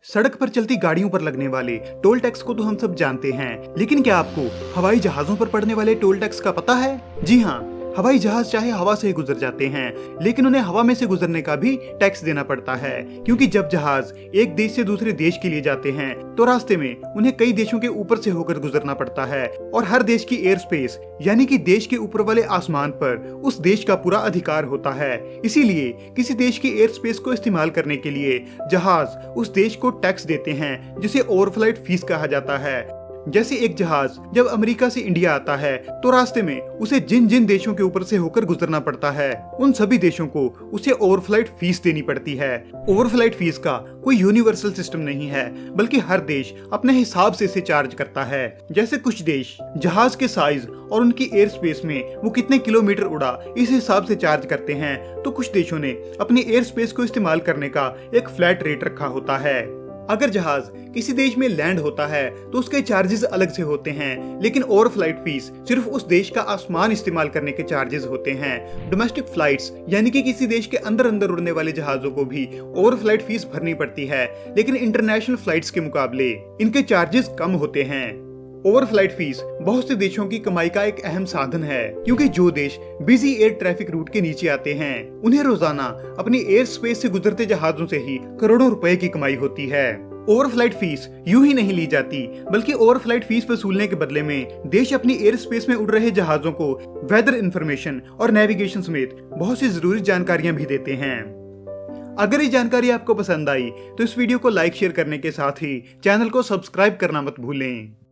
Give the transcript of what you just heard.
सड़क पर चलती गाड़ियों पर लगने वाले टोल टैक्स को तो हम सब जानते हैं, लेकिन क्या आपको हवाई जहाजों पर पड़ने वाले टोल टैक्स का पता है? जी हाँ, हवाई जहाज चाहे हवा से ही गुजर जाते हैं, लेकिन उन्हें हवा में से गुजरने का भी टैक्स देना पड़ता है, क्योंकि जब जहाज एक देश से दूसरे देश के लिए जाते हैं तो रास्ते में उन्हें कई देशों के ऊपर से होकर गुजरना पड़ता है और हर देश की एयर स्पेस यानी कि देश के ऊपर वाले आसमान पर उस देश का पूरा अधिकार होता है। इसीलिए किसी देश की एयर स्पेस को इस्तेमाल करने के लिए जहाज उस देश को टैक्स देते हैं, जिसे ओवरफ्लाइट फीस कहा जाता है। जैसे एक जहाज जब अमेरिका से इंडिया आता है तो रास्ते में उसे जिन जिन देशों के ऊपर से होकर गुजरना पड़ता है, उन सभी देशों को उसे ओवरफ्लाइट फीस देनी पड़ती है। ओवरफ्लाइट फीस का कोई यूनिवर्सल सिस्टम नहीं है, बल्कि हर देश अपने हिसाब से इसे चार्ज करता है। जैसे कुछ देश जहाज के साइज और उनकी एयर स्पेस में वो कितने किलोमीटर उड़ा इस हिसाब से चार्ज करते हैं, तो कुछ देशों ने अपनी एयर स्पेस को इस्तेमाल करने का एक फ्लैट रेट रखा होता है। अगर जहाज किसी देश में लैंड होता है तो उसके चार्जेस अलग से होते हैं, लेकिन ओवरफ्लाइट फीस सिर्फ उस देश का आसमान इस्तेमाल करने के चार्जेस होते हैं। डोमेस्टिक फ्लाइट्स यानी कि किसी देश के अंदर अंदर उड़ने वाले जहाजों को भी ओवरफ्लाइट फीस भरनी पड़ती है, लेकिन इंटरनेशनल फ्लाइट्स के मुकाबले इनके चार्जेस कम होते हैं। ओवरफ्लाइट फीस बहुत से देशों की कमाई का एक अहम साधन है, क्योंकि जो देश बिजी एयर ट्रैफिक रूट के नीचे आते हैं उन्हें रोजाना अपनी एयर स्पेस से गुजरते जहाजों से ही करोड़ों रुपए की कमाई होती है। ओवरफ्लाइट फीस यूं ही नहीं ली जाती, बल्कि ओवरफ्लाइट फीस वसूलने के बदले में देश अपनी एयर स्पेस में उड़ रहे जहाजों को वेदर इंफॉर्मेशन और नेविगेशन समेत बहुत सी जरूरी जानकारियां भी देते हैं। अगर ये जानकारी आपको पसंद आई तो इस वीडियो को लाइक शेयर करने के साथ ही चैनल को सब्सक्राइब करना मत भूलें।